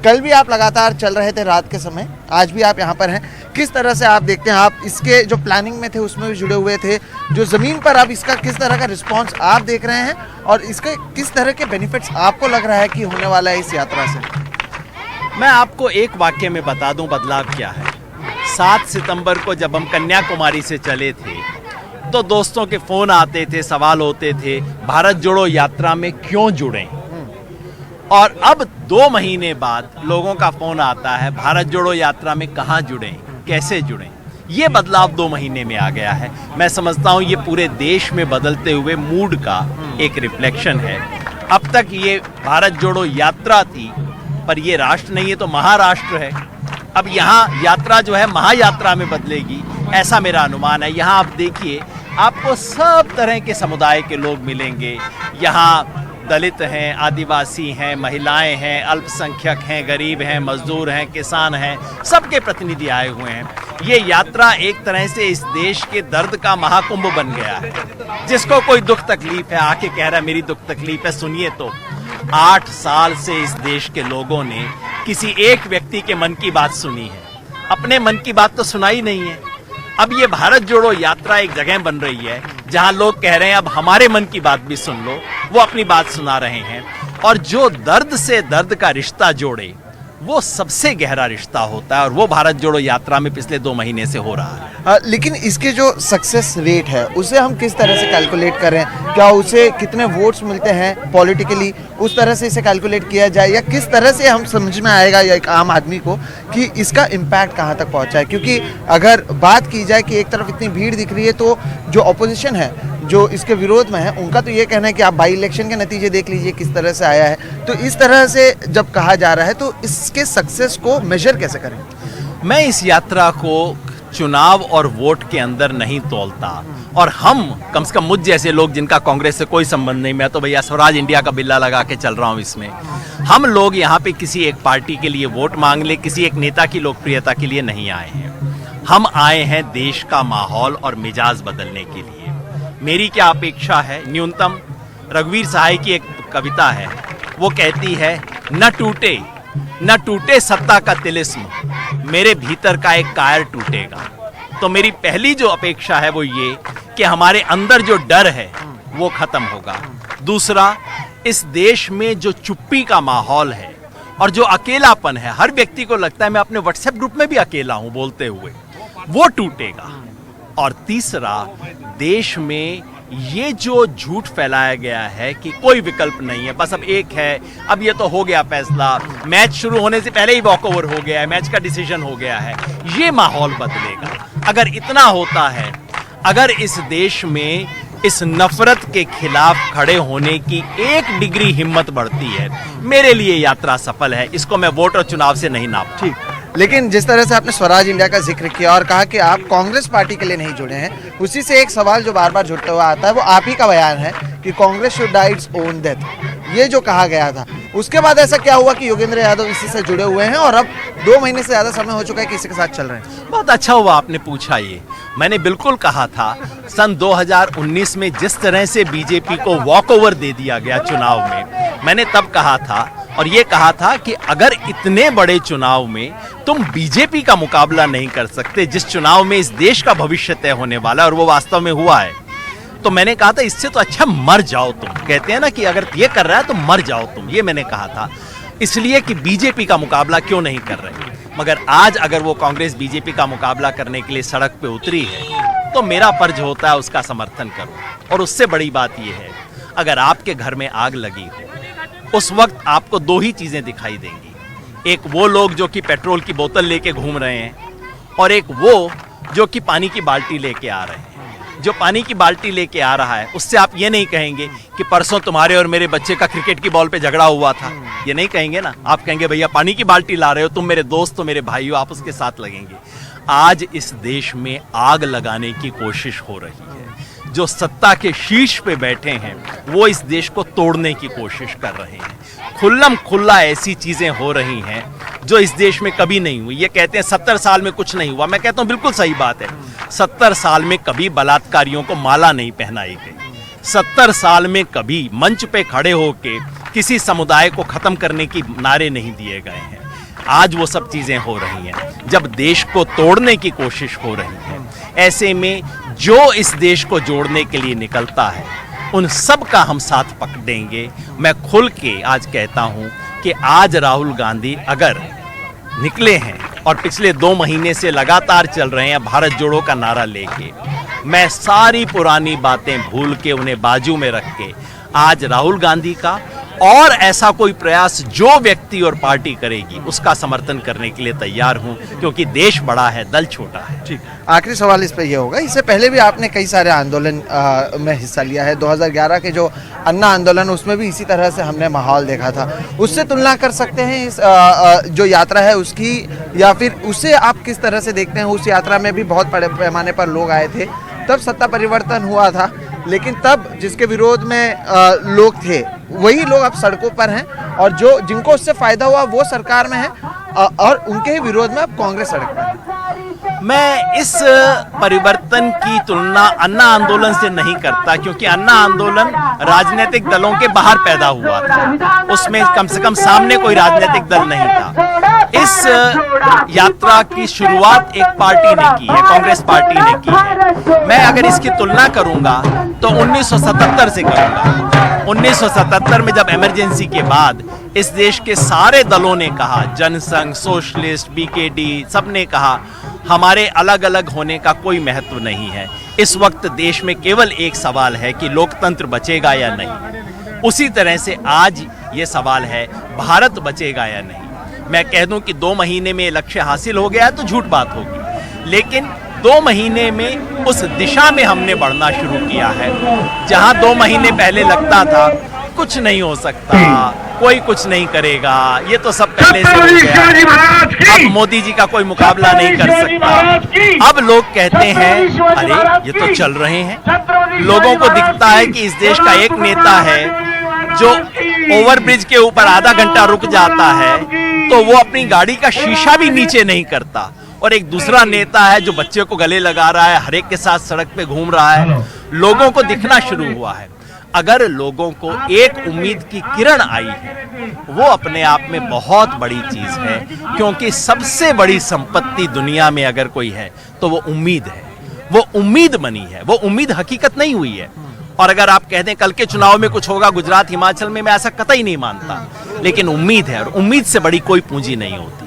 कल भी आप लगातार चल रहे थे रात के समय, आज भी आप यहाँ पर हैं। किस तरह से आप देखते हैं, आप इसके जो प्लानिंग में थे उसमें भी जुड़े हुए थे, जो ज़मीन पर आप इसका किस तरह का रिस्पांस आप देख रहे हैं और इसके किस तरह के बेनिफिट्स आपको लग रहा है कि होने वाला है इस यात्रा से? मैं आपको एक वाक्य में बता दूं बदलाव क्या है। 7 सितंबर को जब हम कन्याकुमारी से चले थे तो दोस्तों के फ़ोन आते थे, सवाल होते थे भारत जोड़ो यात्रा में क्यों जुड़ें, और अब 2 महीने बाद लोगों का फ़ोन आता है भारत जोड़ो यात्रा में कहाँ जुड़ें, कैसे जुड़ें। ये बदलाव 2 महीने में आ गया है। मैं समझता हूँ ये पूरे देश में बदलते हुए मूड का एक रिफ्लेक्शन है। अब तक ये भारत जोड़ो यात्रा थी, पर ये राष्ट्र नहीं है तो महाराष्ट्र है। अब यहाँ यात्रा जो है महायात्रा में बदलेगी, ऐसा मेरा अनुमान है। यहाँ आप देखिए, आपको सब तरह के समुदाय के लोग मिलेंगे। यहाँ दलित हैं, आदिवासी हैं, महिलाएं हैं, अल्पसंख्यक हैं, गरीब हैं, मजदूर हैं, किसान हैं, सबके प्रतिनिधि आए हुए हैं। ये यात्रा एक तरह से इस देश के दर्द का महाकुंभ बन गया है। जिसको कोई दुख तकलीफ है आके कह रहा है मेरी दुख तकलीफ है, सुनिए तो 8 साल से इस देश के लोगों ने किसी एक व्यक्ति के मन की बात सुनी है, अपने मन की बात तो सुनाई नहीं है। अब ये भारत जोड़ो यात्रा एक जगह बन रही है जहां लोग कह रहे हैं अब हमारे मन की बात भी सुन लो, वो अपनी बात सुना रहे हैं। और जो दर्द से दर्द का रिश्ता जोड़े वो सबसे गहरा रिश्ता होता है, और वो भारत जोड़ो यात्रा में पिछले 2 महीने से हो रहा है। लेकिन इसके जो सक्सेस रेट है उसे हम किस तरह से कैलकुलेट करें? क्या उसे कितने वोट्स मिलते हैं पॉलिटिकली, उस तरह से इसे कैलकुलेट किया जाए, या किस तरह से हम समझ में आएगा या एक आम आदमी को कि इसका इम्पैक्ट कहाँ तक पहुँचा है? क्योंकि अगर बात की जाए कि एक तरफ इतनी भीड़ दिख रही है तो जो ऑपोजिशन है, जो इसके विरोध में है, उनका तो ये कहना है कि आप बाई इलेक्शन के नतीजे देख लीजिए किस तरह से आया है। तो इस तरह से जब कहा जा रहा है तो इसके सक्सेस को मेजर कैसे करें? मैं इस यात्रा को चुनाव और वोट के अंदर नहीं तोलता, और हम कम से कम मुझ जैसे लोग जिनका कांग्रेस से कोई संबंध नहीं, मैं तो भैया स्वराज इंडिया का बिल्ला लगा के चल रहा हूँ इसमें। हम लोग यहाँ पे किसी एक पार्टी के लिए वोट मांग ले, किसी एक नेता की लोकप्रियता के लिए नहीं आए हैं। हम आए हैं देश का माहौल और मिजाज बदलने के लिए। मेरी क्या अपेक्षा है? न्यूनतम रघुवीर सहाय की एक कविता है, वो कहती है न टूटे सत्ता का तिलिस्म, मेरे भीतर का एक कायर टूटेगा। तो मेरी पहली जो अपेक्षा है वो ये कि हमारे अंदर जो डर है वो खत्म होगा। दूसरा, इस देश में जो चुप्पी का माहौल है और जो अकेलापन है, हर व्यक्ति को लगता है मैं अपने व्हाट्सएप ग्रुप में भी अकेला हूं बोलते हुए, वो टूटेगा। और तीसरा, देश में ये जो झूठ फैलाया गया है कि कोई विकल्प नहीं है, बस अब एक है, अब ये तो हो गया फैसला, मैच शुरू होने से पहले ही वॉकओवर हो गया है, मैच का डिसीजन हो गया है, ये माहौल बदलेगा। अगर इतना होता है, अगर इस देश में इस नफरत के खिलाफ खड़े होने की 1 डिग्री हिम्मत बढ़ती है, मेरे लिए यात्रा सफल है। इसको मैं वोट और चुनाव से नहीं नापता। ठीक, लेकिन जिस तरह से आपने स्वराज इंडिया का जिक्र किया और कहा कि आप कांग्रेस पार्टी के लिए नहीं जुड़े हैं, उसी से एक सवाल जो बार बार जुड़ता हुआ आता है वो आप ही का बयान है कि Congress should die its own death. ये जो कहा गया था, उसके बाद ऐसा क्या हुआ कि योगेंद्र यादव इसी से जुड़े हुए हैं और अब 2 महीने से ज़्यादा समय हो चुका है कि इसी के साथ चल रहे हैं? बहुत अच्छा हुआ आपने पूछा ये। मैंने बिल्कुल कहा था, सन 2019 में जिस तरह से बीजेपी को वॉकओवर दे दिया गया चुनाव में, मैंने तब कहा था और ये कहा था कि अगर इतने बड़े चुनाव में तुम बीजेपी का मुकाबला नहीं कर सकते, जिस चुनाव में इस देश का भविष्य तय होने वाला है, और वो वास्तव में हुआ है, तो मैंने कहा था इससे तो अच्छा मर जाओ तुम। कहते हैं ना कि अगर ये कर रहा है तो मर जाओ तुम, ये मैंने कहा था इसलिए कि बीजेपी का मुकाबला क्यों नहीं कर रहे। मगर आज अगर वो कांग्रेस बीजेपी का मुकाबला करने के लिए सड़क पे उतरी है तो मेरा फर्ज होता है उसका समर्थन करो। और उससे बड़ी बात यह है, अगर आपके घर में आग लगी हो, उस वक्त आपको 2 ही चीजें दिखाई देंगी। एक वो लोग जो कि पेट्रोल की बोतल लेके घूम रहे हैं, और एक वो जो कि पानी की बाल्टी लेके आ रहे हैं। जो पानी की बाल्टी लेके आ रहा है उससे आप ये नहीं कहेंगे कि परसों तुम्हारे और मेरे बच्चे का क्रिकेट की बॉल पे झगड़ा हुआ था, ये नहीं कहेंगे ना। आप कहेंगे भैया पानी की बाल्टी ला रहे हो, तुम मेरे दोस्त हो, मेरे भाई हो, आप उसके साथ लगेंगे। आज इस देश में आग लगाने की कोशिश हो रही है। जो सत्ता के शीर्ष पे बैठे हैं वो इस देश को तोड़ने की कोशिश कर रहे हैं। खुल्लम खुल्ला ऐसी चीजें हो रही हैं जो इस देश में कभी नहीं हुई। ये कहते हैं 70 साल में कुछ नहीं हुआ, मैं कहता हूं बिल्कुल सही बात है। 70 साल में कभी बलात्कारियों को माला नहीं पहनाई गई। 70 साल में कभी मंच पे खड़े होके किसी समुदाय को खत्म करने की नारे नहीं दिए गए हैं। आज वो सब चीजें हो रही हैं, जब देश को तोड़ने की कोशिश हो रही है। ऐसे में जो इस देश को जोड़ने के लिए निकलता है, उन सब का हम साथ पकड़ेंगे। मैं खुल के आज कहता हूं कि आज राहुल गांधी अगर निकले हैं और पिछले 2 महीने से लगातार चल रहे हैं भारत जोड़ो का नारा लेके, मैं सारी पुरानी बातें भूल के उन्हें बाजू में रख के आज राहुल गांधी का और ऐसा कोई प्रयास जो व्यक्ति और पार्टी करेगी उसका समर्थन करने के लिए तैयार हूं, क्योंकि देश बड़ा है, दल छोटा है। ठीक, आखिरी सवाल इस पे ये होगा, इससे पहले भी आपने कई सारे आंदोलन में हिस्सा लिया है। 2011 के जो अन्ना आंदोलन, उसमें भी इसी तरह से हमने माहौल देखा था। उससे तुलना कर सकते हैं इस जो यात्रा है उसकी, या फिर उसे आप किस तरह से देखते हैं? उस यात्रा में भी बहुत बड़े पैमाने पर लोग आए थे, तब सत्ता परिवर्तन हुआ था, लेकिन तब जिसके विरोध में लोग थे वही लोग अब सड़कों पर हैं, और जो जिनको उससे फायदा हुआ वो सरकार में है, और उनके ही विरोध में अब कांग्रेस सड़क पर है। मैं इस परिवर्तन की तुलना अन्ना आंदोलन से नहीं करता, क्योंकि अन्ना आंदोलन राजनीतिक दलों के बाहर पैदा हुआ था, उसमें कम से कम सामने कोई राजनीतिक दल नहीं था। इस यात्रा की शुरुआत एक पार्टी ने की है, कांग्रेस पार्टी ने की है। मैं अगर इसकी तुलना करूंगा तो 1977 से करूंगा। 1977 में जब इमरजेंसी के बाद इस देश के सारे दलों ने कहा, जनसंघ, सोशलिस्ट, बीकेडी, सबने कहा हमारे अलग अलग होने का कोई महत्व नहीं है, इस वक्त देश में केवल एक सवाल है कि लोकतंत्र बचेगा या नहीं। उसी तरह से आज ये सवाल है, भारत बचेगा या नहीं। मैं कह दूं कि 2 महीने में लक्ष्य हासिल हो गया तो झूठ बात होगी, लेकिन 2 महीने में उस दिशा में हमने बढ़ना शुरू किया है जहां 2 महीने पहले लगता था कुछ नहीं हो सकता, कोई कुछ नहीं करेगा, ये तो सब पहले से हो गया, अब मोदी जी का कोई मुकाबला नहीं कर सकता। अब लोग कहते हैं अरे ये तो चल रहे हैं। लोगों को दिखता है कि इस देश का एक नेता है जो ओवरब्रिज के ऊपर आधा घंटा रुक जाता है तो वो अपनी गाड़ी का शीशा भी नीचे नहीं करता, और एक दूसरा नेता है जो बच्चे को गले लगा रहा है, हर एक के साथ सड़क पे घूम रहा है। लोगों को दिखना शुरू हुआ है। अगर लोगों को एक उम्मीद की किरण आई है, वो अपने आप में बहुत बड़ी चीज है, क्योंकि सबसे बड़ी संपत्ति दुनिया में अगर कोई है तो वो उम्मीद है। वो उम्मीद बनी है, वो उम्मीद हकीकत नहीं हुई है। और अगर आप कह दें कल के चुनाव में कुछ होगा गुजरात, हिमाचल में, मैं ऐसा कतई नहीं मानता, लेकिन उम्मीद है, और उम्मीद से बड़ी कोई पूंजी नहीं होती।